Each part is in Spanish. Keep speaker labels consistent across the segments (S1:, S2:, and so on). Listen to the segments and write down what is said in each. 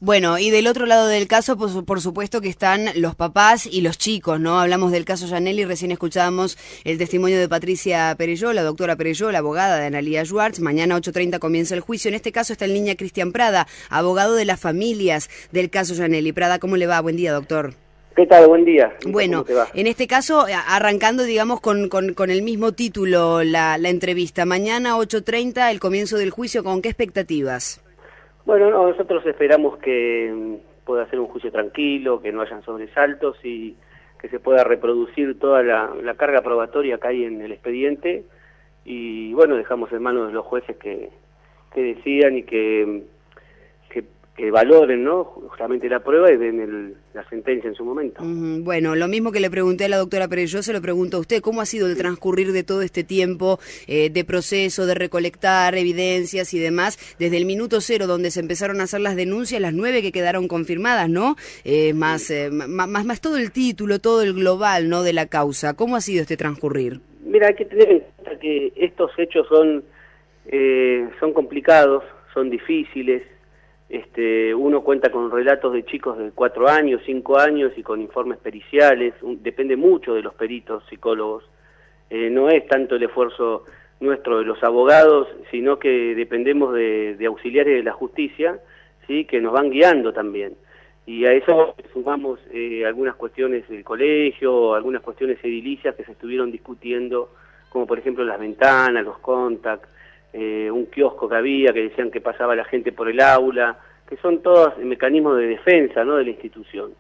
S1: Bueno, y del otro lado del caso, pues, por supuesto que están los papás y los chicos, ¿no? Hablamos del caso Yaneli, recién escuchábamos el testimonio de Patricia Perelló, la doctora Perelló, la abogada de Analía Schwartz. Mañana 8:30 comienza el juicio. En este caso está en línea Cristian Prada, abogado de las familias del caso Yaneli. Prada, ¿cómo le va? Buen día, doctor.
S2: ¿Qué tal? Buen día.
S1: Bueno,
S2: ¿Cómo te va?
S1: en este caso, arrancando, digamos, con el mismo título, la entrevista. Mañana 8:30, el comienzo del juicio, ¿con qué expectativas?
S2: Bueno, no, nosotros esperamos que pueda ser un juicio tranquilo, que no hayan sobresaltos y que se pueda reproducir toda la carga probatoria que hay en el expediente. Y bueno, dejamos en manos de los jueces que decidan y que valoren, ¿no?, justamente la prueba y den la sentencia en su momento.
S1: Bueno, lo mismo que le pregunté a la doctora Perelló, se lo pregunto a usted. ¿Cómo ha sido el transcurrir de todo este tiempo de proceso, de recolectar evidencias y demás, desde el minuto cero donde se empezaron a hacer las denuncias, las 9 que quedaron confirmadas, ¿no? Más todo el título, todo el global, ¿no?, de la causa. ¿Cómo ha sido este transcurrir?
S2: Mira, hay que tener en cuenta que estos hechos son complicados, son difíciles. Uno cuenta con relatos de chicos de 4 años, 5 años y con informes periciales, depende mucho de los peritos psicólogos, no es tanto el esfuerzo nuestro de los abogados, sino que dependemos de auxiliares de la justicia, ¿sí?, que nos van guiando también, y a eso sumamos algunas cuestiones del colegio, algunas cuestiones edilicias que se estuvieron discutiendo, como por ejemplo las ventanas, los contacts, un kiosco que había, que decían que pasaba la gente por el aula, que son todos mecanismos de defensa, ¿no?, de la institución.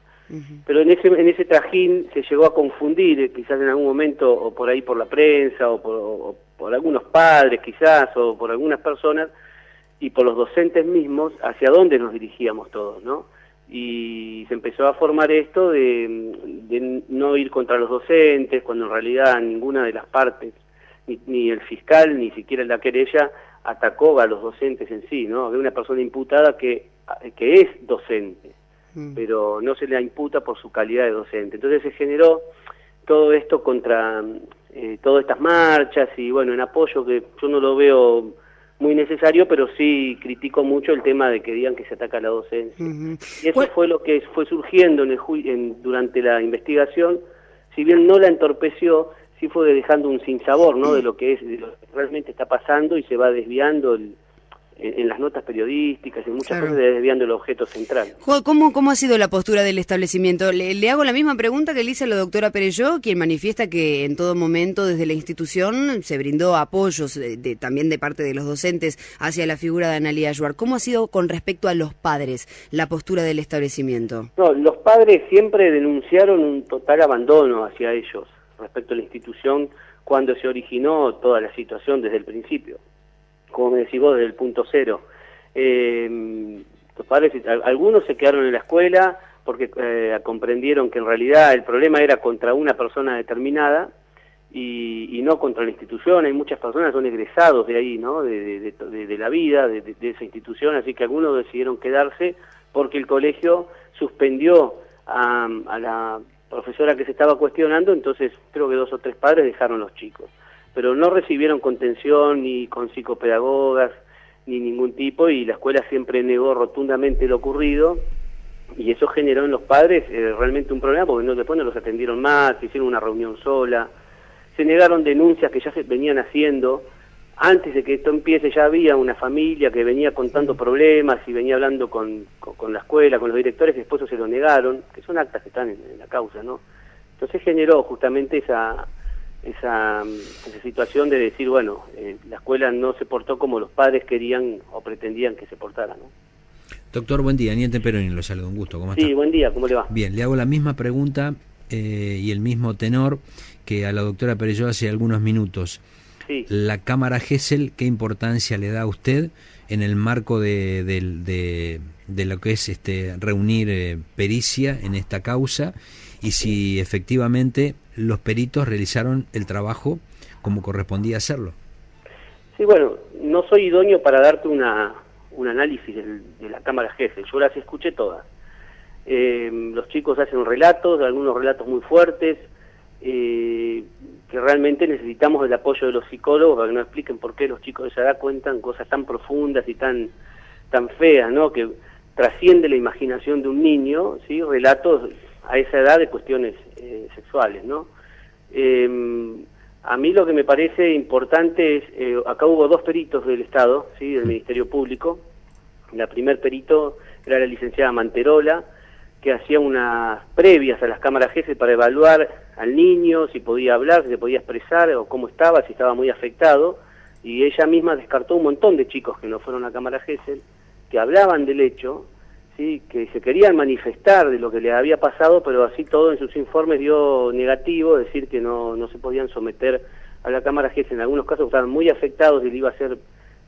S2: Pero en ese trajín se llegó a confundir, quizás en algún momento, o por ahí por la prensa, o por algunos padres quizás, o por algunas personas, y por los docentes mismos, hacia dónde nos dirigíamos todos, ¿no? Y se empezó a formar esto de no ir contra los docentes, cuando en realidad ninguna de las partes, ni el fiscal, ni siquiera la querella, atacó a los docentes en sí, ¿no? Había una persona imputada que es docente, pero no se le imputa por su calidad de docente. Entonces se generó todo esto contra todas estas marchas y, bueno, en apoyo, que yo no lo veo muy necesario, pero sí critico mucho el tema de que digan que se ataca a la docencia. Y eso fue lo que fue surgiendo durante la investigación, si bien no la entorpeció, sí fue dejando un sinsabor, ¿no?, de lo que realmente está pasando, y se va desviando en las notas periodísticas y muchas cosas, desviando el objeto central.
S1: ¿Cómo ha sido la postura del establecimiento? Le hago la misma pregunta que le hice a la doctora Perelló, quien manifiesta que en todo momento desde la institución se brindó apoyos también de parte de los docentes hacia la figura de Analía Schwartz. ¿Cómo ha sido con respecto a los padres la postura del establecimiento?
S2: No, los padres siempre denunciaron un total abandono hacia ellos respecto a la institución cuando se originó toda la situación desde el principio, como me decís vos, desde el punto cero. Los padres, algunos se quedaron en la escuela porque comprendieron que en realidad el problema era contra una persona determinada y no contra la institución. Hay muchas personas que son egresados de ahí, ¿no?, de la vida, de esa institución, así que algunos decidieron quedarse porque el colegio suspendió a la profesora que se estaba cuestionando. Entonces creo que 2 o 3 padres dejaron los chicos, pero no recibieron contención ni con psicopedagogas ni ningún tipo, y la escuela siempre negó rotundamente lo ocurrido, y eso generó en los padres realmente un problema, porque después no los atendieron más, hicieron una reunión sola, se negaron denuncias que ya se venían haciendo. Antes de que esto empiece ya había una familia que venía contando problemas y venía hablando con la escuela, con los directores, que después se lo negaron, que son actas que están en la causa, ¿no? Entonces generó justamente esa situación de decir, bueno, la escuela no se portó como los padres querían o pretendían que se portara, ¿no?
S3: Doctor, buen día. Niente Peroni, lo saludo, un gusto. ¿Cómo está?
S2: Sí, buen día, ¿cómo le va?
S3: Bien, le hago la misma pregunta y el mismo tenor que a la doctora Perelló hace algunos minutos.
S2: Sí.
S3: La cámara Gesell, ¿qué importancia le da a usted en el marco de lo que es reunir pericia en esta causa, y si efectivamente los peritos realizaron el trabajo como correspondía hacerlo?
S2: Sí, bueno, no soy idóneo para darte un análisis de la cámara Gesell, yo las escuché todas. Los chicos hacen relatos, algunos relatos muy fuertes, que realmente necesitamos el apoyo de los psicólogos para que nos expliquen por qué los chicos de esa edad cuentan cosas tan profundas y tan feas, ¿no?, que trasciende la imaginación de un niño, ¿sí? Relatos a esa edad de cuestiones sexuales, ¿no? A mí lo que me parece importante es, acá hubo 2 peritos del Estado, ¿sí? Del Ministerio Público. La primer perito era la licenciada Manterola, que hacía unas previas a las cámaras Gesell para evaluar al niño, si podía hablar, si se podía expresar, o cómo estaba, si estaba muy afectado, y ella misma descartó un montón de chicos que no fueron a cámara Gesell, que hablaban del hecho, ¿sí? Que se querían manifestar de lo que les había pasado, pero así todo en sus informes dio negativo, decir que no se podían someter a la cámara Gesell. En algunos casos estaban muy afectados y le iba a ser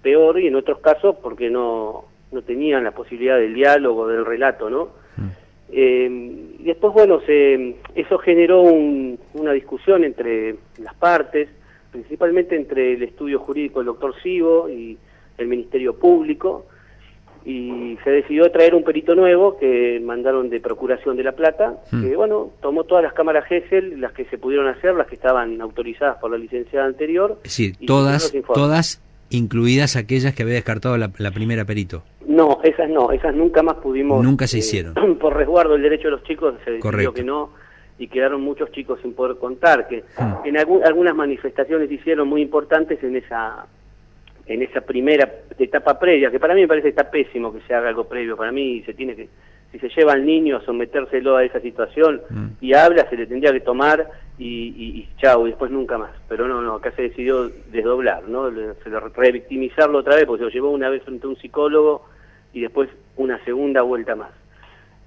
S2: peor, y en otros casos porque no tenían la posibilidad del diálogo, del relato, ¿no? Y después, bueno, eso generó una discusión entre las partes, principalmente entre el estudio jurídico del doctor Sivo y el Ministerio Público, y se decidió traer un perito nuevo que mandaron de Procuración de La Plata, que, bueno, tomó todas las cámaras Gesell, las que se pudieron hacer, las que estaban autorizadas por la licenciada anterior.
S3: Es decir, todas incluidas aquellas que había descartado la primera perito.
S2: No, esas nunca más pudimos...
S3: Nunca se hicieron.
S2: Por resguardo del derecho de los chicos se decidió
S3: Correcto.
S2: que no, y quedaron muchos chicos sin poder contar, que en algunas manifestaciones hicieron muy importantes en esa primera etapa previa, que para mí me parece que está pésimo que se haga algo previo. Para mí si se lleva al niño a sometérselo a esa situación y habla, se le tendría que tomar y chau, y después nunca más. Pero no, acá se decidió desdoblar, ¿no? Revictimizarlo otra vez, porque se lo llevó una vez frente a un psicólogo y después una segunda vuelta más.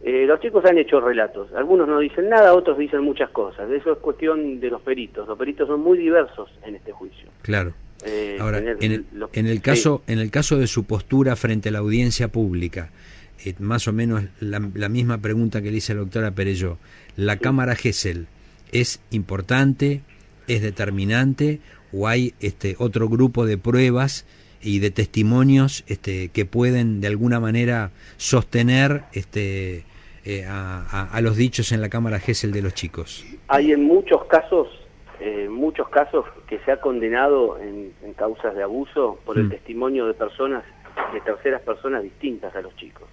S2: Los chicos han hecho relatos, algunos no dicen nada, otros dicen muchas cosas. Eso es cuestión de los peritos son muy diversos en este juicio.
S3: Claro. Ahora, en el caso de su postura frente a la audiencia pública, más o menos la misma pregunta que le hice a la doctora Perelló, ¿la cámara Gesell es importante, es determinante, o hay otro grupo de pruebas y de testimonios que pueden de alguna manera sostener a los dichos en la cámara Gesell de los chicos?
S2: Hay en muchos casos que se ha condenado en causas de abuso por el testimonio de terceras personas distintas a los chicos.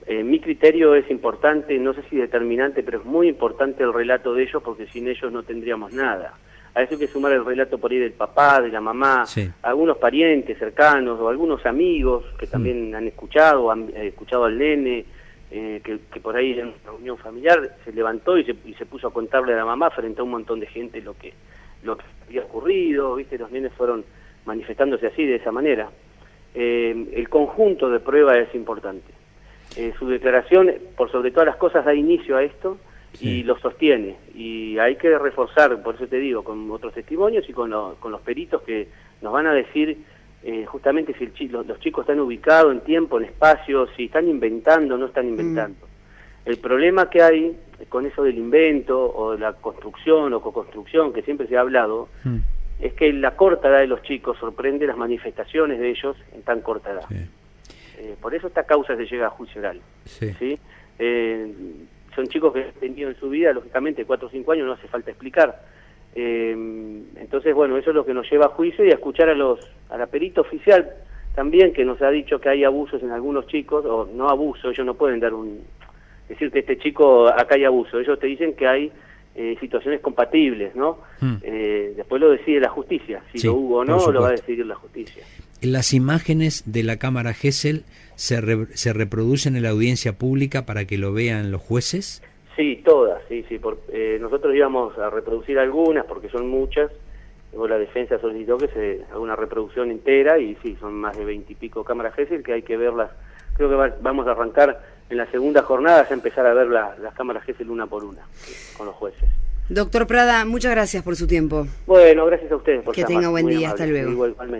S2: Mi criterio es importante, no sé si determinante, pero es muy importante el relato de ellos, porque sin ellos no tendríamos nada. A eso hay que sumar el relato por ahí del papá, de la mamá, algunos parientes cercanos o algunos amigos que también han escuchado al nene, que por ahí en una reunión familiar se levantó y se puso a contarle a la mamá frente a un montón de gente lo que había ocurrido, ¿viste? Los nenes fueron manifestándose así, de esa manera. El conjunto de pruebas es importante. Su declaración, por sobre todas las cosas, da inicio a esto y lo sostiene. Y hay que reforzar, por eso te digo, con otros testimonios y con los peritos que nos van a decir justamente si los chicos están ubicados en tiempo, en espacio, si están inventando o no están inventando. El problema que hay con eso del invento o de la construcción o co-construcción, que siempre se ha hablado, es que la corta edad de los chicos sorprende las manifestaciones de ellos en tan corta edad. Por eso esta causa se llega a juicio oral. ¿Sí? Son chicos que han tenido en su vida, lógicamente, 4 o 5 años, no hace falta explicar. Entonces, bueno, eso es lo que nos lleva a juicio y a escuchar a la perita oficial también, que nos ha dicho que hay abusos en algunos chicos, o no abuso, ellos no pueden decir que este chico acá hay abuso, ellos te dicen que hay situaciones compatibles, ¿no? Después lo decide la justicia, si lo hubo o no, lo va a decidir la justicia.
S3: ¿Las imágenes de la cámara Gesell se reproducen en la audiencia pública para que lo vean los jueces?
S2: Sí, todas, sí. Nosotros íbamos a reproducir algunas, porque son muchas. Luego la defensa solicitó que se haga una reproducción entera, y sí, son más de 20 y pico cámaras Gesell, que hay que verlas. Creo que vamos a arrancar en la segunda jornada, ya empezar a ver las cámaras Gesell una por una, con los jueces.
S1: Doctor Prada, muchas gracias por su tiempo.
S2: Bueno, gracias a ustedes por
S1: que tenga buen día, hasta luego.
S2: Igualmente.